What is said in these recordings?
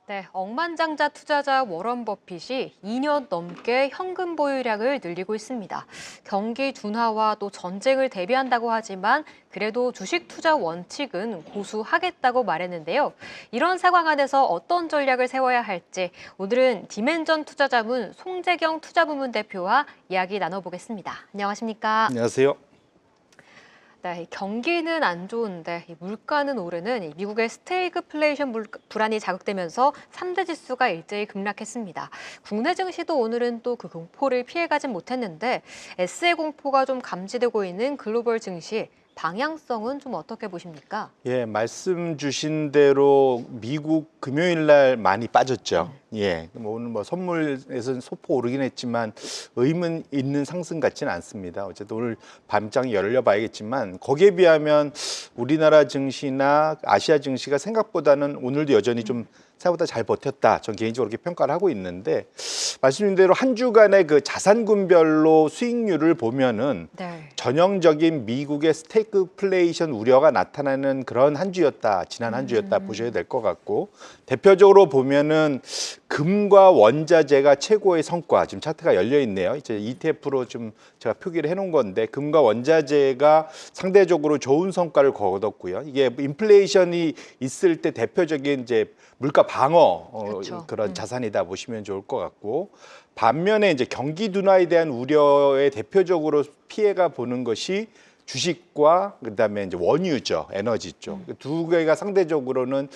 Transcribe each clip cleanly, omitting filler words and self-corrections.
네, 억만장자 투자자 워런 버핏이 2년 넘게 현금 보유량을 늘리고 있습니다. 경기 둔화와 또 전쟁을 대비한다고 하지만 그래도 주식 투자 원칙은 고수하겠다고 말했는데요. 이런 상황 안에서 어떤 전략을 세워야 할지 오늘은 디멘전 투자자문 송재경 투자부문 대표와 이야기 나눠보겠습니다. 안녕하십니까? 안녕하세요. 네, 경기는 안 좋은데 물가는 오르는 미국의 스태그플레이션 불안이 자극되면서 3대 지수가 일제히 급락했습니다. 국내 증시도 오늘은 또 그 공포를 피해가진 못했는데 S의 공포가 좀 감지되고 있는 글로벌 증시 방향성은 좀 어떻게 보십니까? 예, 말씀 주신 대로 미국 금요일 날 많이 빠졌죠. 뭐 오늘 선물에서는 소폭 오르긴 했지만 의미 있는 상승 같지는 않습니다. 어쨌든 오늘 밤장 열려봐야겠지만 거기에 비하면 우리나라 증시나 아시아 증시가 생각보다는 오늘도 여전히 좀 생각보다 잘 버텼다. 전 개인적으로 그렇게 평가를 하고 있는데 말씀드린 대로 한 주간의 그 자산군별로 수익률을 보면은 전형적인 미국의 스태그플레이션 우려가 나타나는 그런 한 주였다. 지난 한 주였다 보셔야 될 것 같고 대표적으로 보면은 금과 원자재가 최고의 성과. 지금 차트가 열려 있네요. 이제 ETF로 좀 제가 표기를 해놓은 건데 금과 원자재가 상대적으로 좋은 성과를 거뒀고요. 이게 인플레이션이 있을 때 대표적인 이제 물가 방어 그렇죠. 그런 자산이다 보시면 좋을 것 같고 반면에 이제 경기 둔화에 대한 우려에 대표적으로 피해가 보는 것이 주식과 그다음에 이제 원유죠, 에너지 쪽. 두 개가 상대적으로는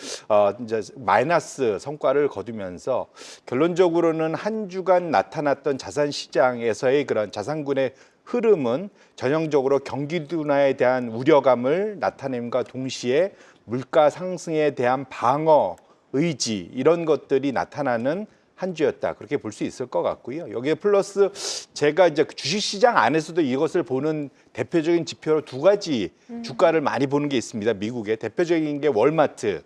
이제 마이너스 성과를 거두면서 결론적으로는 한 주간 나타났던 자산 시장에서의 그런 자산군의 흐름은 전형적으로 경기 둔화에 대한 우려감을 나타냄과 동시에 물가 상승에 대한 방어 의지 이런 것들이 나타나는 한 주였다. 그렇게 볼 수 있을 것 같고요. 여기에 플러스 제가 이제 주식시장 안에서도 이것을 보는 대표적인 지표로 두 가지 주가를 많이 보는 게 있습니다. 미국의 대표적인 게 월마트,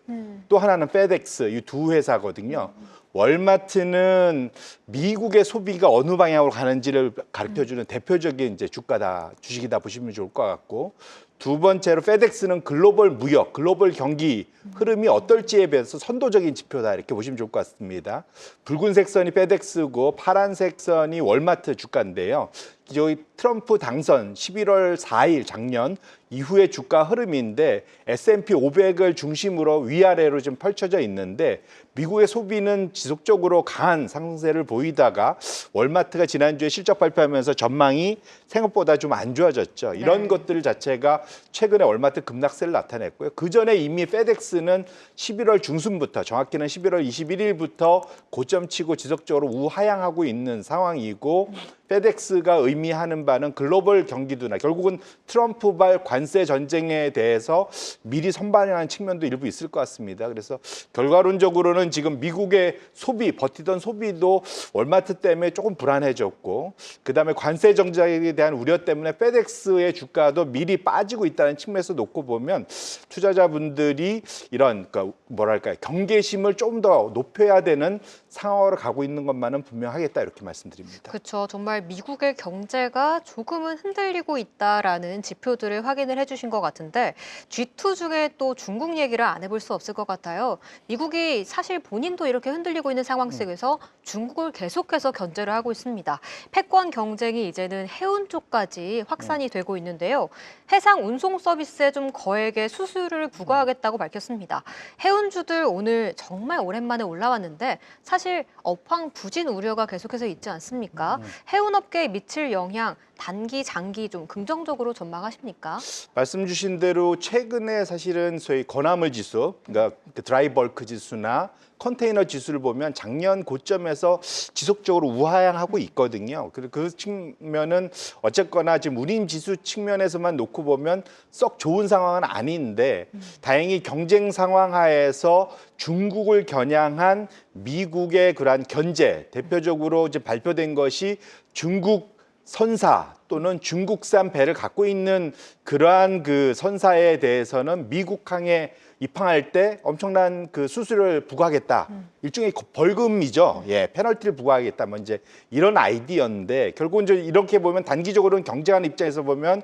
또 하나는 페덱스 이 두 회사거든요. 월마트는 미국의 소비가 어느 방향으로 가는지를 가르쳐주는 대표적인 이제 주가다, 주식이다 보시면 좋을 것 같고 두 번째로 페덱스는 글로벌 무역, 글로벌 경기 흐름이 어떨지에 비해서 선도적인 지표다 이렇게 보시면 좋을 것 같습니다. 붉은색 선이 페덱스고 파란색 선이 월마트 주가인데요. 저희 트럼프 당선 11월 4일 작년 이후의 주가 흐름인데 S&P 500을 중심으로 위아래로 좀 펼쳐져 있는데 미국의 소비는 지속적으로 강한 상승세를 보이다가 월마트가 지난주에 실적 발표하면서 전망이 생각보다 좀 안 좋아졌죠. 이런 것들 자체가 최근에 월마트 급락세를 나타냈고요. 그 전에 이미 페덱스는 11월 중순부터 정확히는 11월 21일부터 고점치고 지속적으로 우하향하고 있는 상황이고 페덱스가 의미하는 바는 글로벌 경기 둔화, 결국은 트럼프발 관세 전쟁에 대해서 미리 선반영하는 측면도 일부 있을 것 같습니다. 그래서 결과론적으로는 지금 미국의 소비, 버티던 소비도 월마트 때문에 조금 불안해졌고 그다음에 관세 정책에 대한 우려 때문에 페덱스의 주가도 미리 빠지고 있다는 측면에서 놓고 보면 투자자분들이 이런 뭐랄까요, 경계심을 좀 더 높여야 되는 상황으로 가고 있는 것만은 분명하겠다 이렇게 말씀드립니다. 그렇죠. 정말 미국의 경제가 조금은 흔들리고 있다라는 지표들을 확인을 해주신 것 같은데 G2 중에 또 중국 얘기를 안 해볼 수 없을 것 같아요. 미국이 사실 본인도 이렇게 흔들리고 있는 상황 속에서 중국을 계속해서 견제를 하고 있습니다. 패권 경쟁이 이제는 해운 쪽까지 확산이 되고 있는데요. 해상 운송 서비스에 좀 거액의 수수료를 부과하겠다고 밝혔습니다. 해운주들 오늘 정말 오랜만에 올라왔는데 사실 업황 부진 우려가 계속해서 있지 않습니까? 해운업계에 미칠 영향 단기, 장기 좀 긍정적으로 전망하십니까? 말씀 주신 대로 최근에 사실은 소위 건화물 지수, 그러니까 그 드라이벌크 지수나 컨테이너 지수를 보면 작년 고점에서 지속적으로 우하향하고 있거든요. 그리고 그 측면은 어쨌거나 지금 운임 지수 측면에서만 놓고 보면 썩 좋은 상황은 아닌데 다행히 경쟁 상황 하에서 중국을 겨냥한 미국의 그러한 견제, 대표적으로 이제 발표된 것이 중국 선사 또는 중국산 배를 갖고 있는 그러한 그 선사에 대해서는 미국항에 입항할 때 엄청난 그 수수료를 부과하겠다. 일종의 벌금이죠. 예, 페널티를 부과하겠다. 뭐 이제 이런 아이디어인데 결국은 이제 이렇게 보면 단기적으로는 경쟁하는 입장에서 보면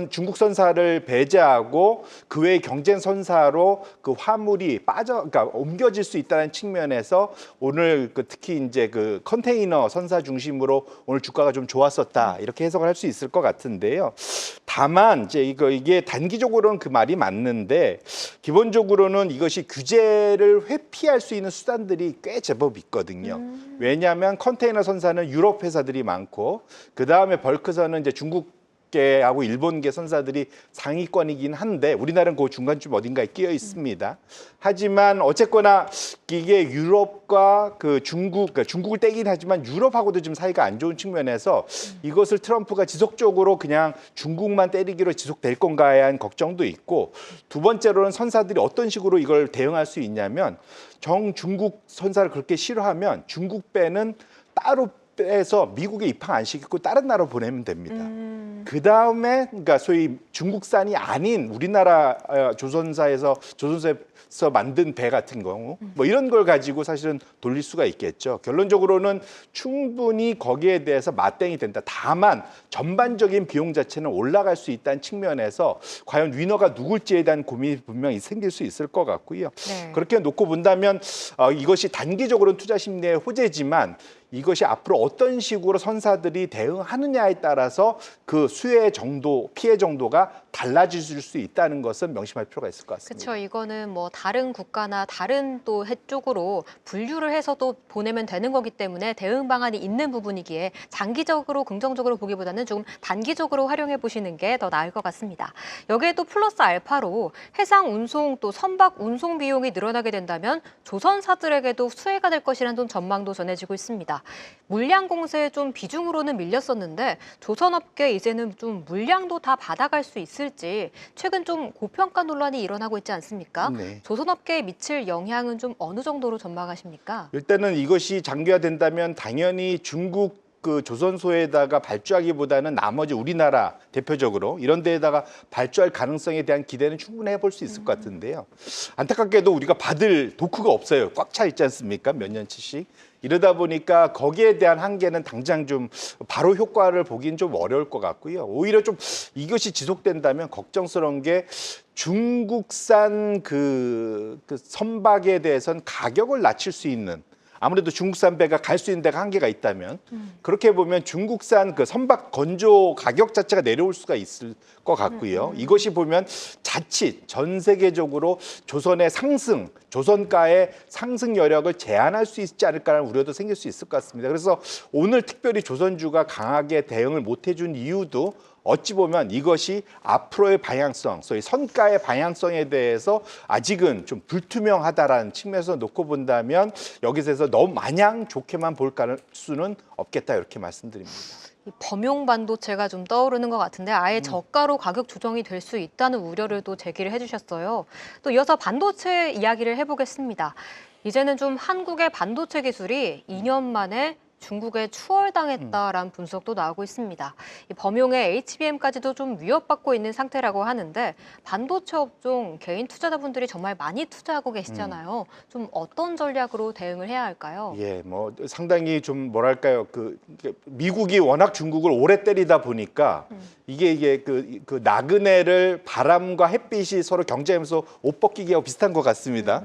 중국 선사를 배제하고 그 외의 경쟁 선사로 그 화물이 그러니까 옮겨질 수 있다는 측면에서 오늘 특히 이제 그 컨테이너 선사 중심으로 오늘 주가가 좀 좋았었다 이렇게 해석을 할 수 있을 것 같은데요. 다만 이제 이게 단기적으로는 그 말이 맞는데 기본적으로는 이것이 규제를 회피할 수 있는 수단들이 꽤 제법 있거든요. 왜냐하면 컨테이너 선사는 유럽 회사들이 많고 그 다음에 벌크선은 이제 중국계하고 일본계 선사들이 상위권이긴 한데 우리나라는 그 중간쯤 어딘가에 끼어 있습니다. 하지만 어쨌거나 이게 유럽과 그 그러니까 중국을 떼긴 하지만 유럽하고도 지금 사이가 안 좋은 측면에서 이것을 트럼프가 지속적으로 그냥 중국만 때리기로 지속될 건가에 대한 걱정도 있고 두 번째로는 선사들이 어떤 식으로 이걸 대응할 수 있냐면 중국 선사를 그렇게 싫어하면 중국 배는 따로 빼서 미국에 입항 안 시키고 다른 나라로 보내면 됩니다. 그 다음에 그러니까 소위 중국산이 아닌 우리나라 조선사에서 만든 배 같은 경우 뭐 이런 걸 가지고 사실은 돌릴 수가 있겠죠. 결론적으로는 충분히 거기에 대해서 맞대응이 된다. 다만 전반적인 비용 자체는 올라갈 수 있다는 측면에서 과연 위너가 누굴지에 대한 고민이 분명히 생길 수 있을 것 같고요. 네. 그렇게 놓고 본다면 이것이 단기적으로는 투자 심리의 호재지만 이것이 앞으로 어떤 식으로 선사들이 대응하느냐에 따라서 그 수혜 정도, 피해 정도가 달라질 수 있다는 것은 명심할 필요가 있을 것 같습니다. 그렇죠. 이거는 뭐 다른 국가나 다른 또 해 쪽으로 분류를 해서도 보내면 되는 거기 때문에 대응 방안이 있는 부분이기에 장기적으로 긍정적으로 보기보다는 조금 단기적으로 활용해 보시는 게 더 나을 것 같습니다. 여기에 또 플러스 알파로 해상 운송 또 선박 운송 비용이 늘어나게 된다면 조선사들에게도 수혜가 될 것이라는 좀 전망도 전해지고 있습니다. 물량 공세에 좀 비중으로는 밀렸었는데 조선업계 이제는 좀 물량도 다 받아갈 수 있을지 최근 좀 고평가 논란이 일어나고 있지 않습니까? 네. 조선업계에 미칠 영향은 좀 어느 정도로 전망하십니까? 일단은 이것이 장기화된다면 당연히 중국 그 조선소에다가 발주하기보다는 나머지 우리나라 대표적으로 이런 데에다가 발주할 가능성에 대한 기대는 충분히 해볼 수 있을 것 같은데요. 안타깝게도 우리가 받을 도크가 없어요. 꽉 차 있지 않습니까? 몇 년치씩. 이러다 보니까 거기에 대한 한계는 당장 좀 바로 효과를 보긴 좀 어려울 것 같고요. 오히려 좀 이것이 지속된다면 걱정스러운 게 중국산 그 선박에 대해서는 가격을 낮출 수 있는 아무래도 중국산 배가 갈 수 있는 데가 한계가 있다면 그렇게 보면 중국산 그 선박 건조 가격 자체가 내려올 수가 있을 것 같고요. 이것이 보면 자칫 전 세계적으로 조선의 상승, 조선가의 상승 여력을 제한할 수 있지 않을까라는 우려도 생길 수 있을 것 같습니다. 그래서 오늘 특별히 조선주가 강하게 대응을 못 해준 이유도 어찌 보면 이것이 앞으로의 방향성, 소위 선가의 방향성에 대해서 아직은 좀 불투명하다라는 측면에서 놓고 본다면 여기서 너무 마냥 좋게만 볼 수는 없겠다 이렇게 말씀드립니다. 이 범용 반도체가 좀 떠오르는 것 같은데 아예 저가로 가격 조정이 될 수 있다는 우려를 또 제기를 해주셨어요. 또 이어서 반도체 이야기를 해보겠습니다. 이제는 좀 한국의 반도체 기술이 2년 만에 중국에 추월당했다라는 분석도 나오고 있습니다. 이 범용의 HBM까지도 좀 위협받고 있는 상태라고 하는데 반도체 업종 개인 투자자분들이 정말 많이 투자하고 계시잖아요. 좀 어떤 전략으로 대응을 해야 할까요? 예, 뭐 상당히 좀 뭐랄까요, 미국이 워낙 중국을 오래 때리다 보니까 이게 그 나그네를 바람과 햇빛이 서로 경쟁하면서 옷 벗기기하고 비슷한 것 같습니다.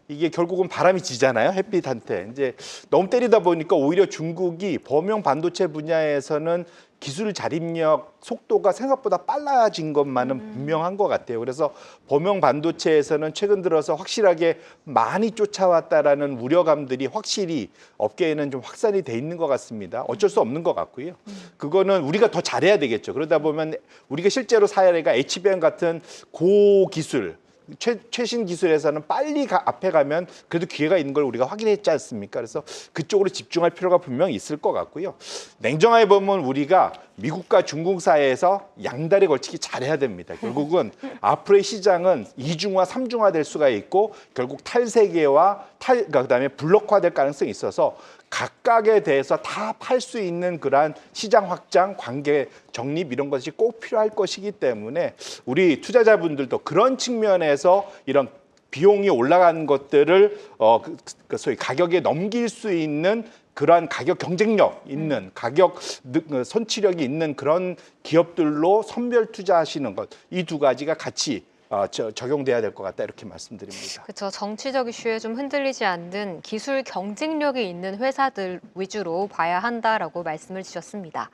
이게 결국은 바람이 지잖아요, 햇빛한테. 이제 너무 때리다 보니까 오히려 중국이 범용 반도체 분야에서는 기술 자립력 속도가 생각보다 빨라진 것만은 분명한 것 같아요. 그래서 범용 반도체에서는 최근 들어서 확실하게 많이 쫓아왔다라는 우려감들이 확실히 업계에는 좀 확산이 돼 있는 것 같습니다. 어쩔 수 없는 것 같고요. 그거는 우리가 더 잘해야 되겠죠. 그러다 보면 우리가 실제로 사례가 HBM 같은 고기술 최신 기술에서는 빨리 앞에 가면 그래도 기회가 있는 걸 우리가 확인했지 않습니까? 그래서 그쪽으로 집중할 필요가 분명히 있을 것 같고요. 냉정하게 보면 우리가 미국과 중국 사이에서 양다리 걸치기 잘해야 됩니다. 결국은 앞으로의 시장은 이중화, 삼중화 될 수가 있고 결국 탈세계와 그다음에 블록화될 가능성이 있어서 각각에 대해서 다 팔 수 있는 그러한 시장 확장, 관계 정립 이런 것이 꼭 필요할 것이기 때문에 우리 투자자분들도 그런 측면에서 이런 비용이 올라간 것들을 소위 가격에 넘길 수 있는 그러한 가격 경쟁력 있는 가격 선취력이 있는 그런 기업들로 선별 투자하시는 것, 이 두 가지가 같이 적용돼야 될 것 같다, 이렇게 말씀드립니다. 그렇죠. 정치적 이슈에 좀 흔들리지 않는 기술 경쟁력이 있는 회사들 위주로 봐야 한다라고 말씀을 주셨습니다.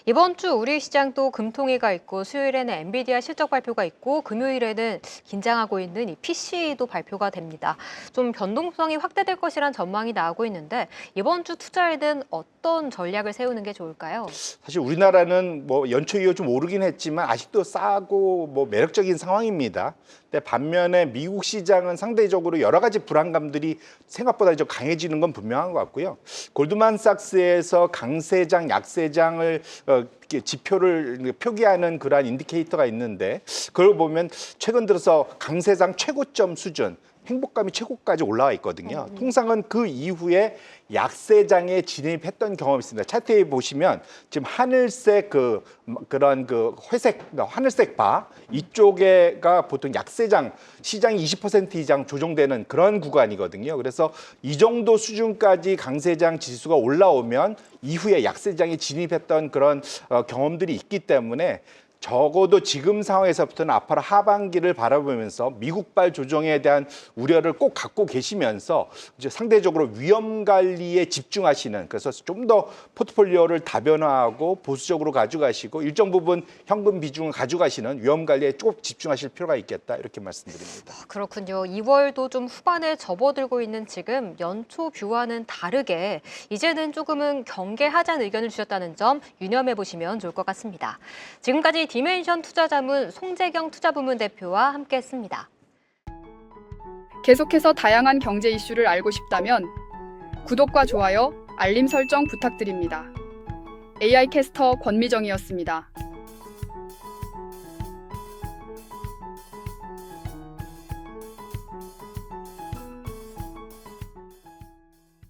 이번 주 우리 시장도 금통위가 있고 수요일에는 엔비디아 실적 발표가 있고 금요일에는 긴장하고 있는 이 PC도 발표가 됩니다. 좀 변동성이 확대될 것이란 전망이 나오고 있는데 이번 주 투자에는 어떤 전략을 세우는 게 좋을까요? 사실 우리나라는 뭐 연초 이후 좀 오르긴 했지만 아직도 싸고 뭐 매력적인 상황입니다. 근데 반면에 미국 시장은 상대적으로 여러 가지 불안감들이 생각보다 좀 강해지는 건 분명한 것 같고요. 골드만삭스에서 강세장, 약세장을 지표를 표기하는 그러한 인디케이터가 있는데 그걸 보면 최근 들어서 강세장 최고점 수준, 행복감이 최고까지 올라와 있거든요. 통상은 그 이후에 약세장에 진입했던 경험이 있습니다. 차트에 보시면 지금 하늘색 그런 회색, 하늘색 바 이쪽에가 보통 약세장, 시장이 20% 이상 조정되는 그런 구간이거든요. 그래서 이 정도 수준까지 강세장 지수가 올라오면 이후에 약세장에 진입했던 그런 경험들이 있기 때문에 적어도 지금 상황에서부터는 앞으로 하반기를 바라보면서 미국발 조정에 대한 우려를 꼭 갖고 계시면서 이제 상대적으로 위험 관리에 집중하시는, 그래서 좀 더 포트폴리오를 다변화하고 보수적으로 가져가시고 일정 부분 현금 비중을 가져가시는 위험 관리에 꼭 집중하실 필요가 있겠다, 이렇게 말씀드립니다. 그렇군요. 2월도 좀 후반에 접어들고 있는 지금 연초 뷰와는 다르게 이제는 조금은 경계하자는 의견을 주셨다는 점 유념해 보시면 좋을 것 같습니다. 지금까지 디멘션 투자자문 송재경 투자부문 대표와 함께했습니다. 계속해서 다양한 경제 이슈를 알고 싶다면 구독과 좋아요, 알림 설정 부탁드립니다. AI 캐스터 권미정이었습니다.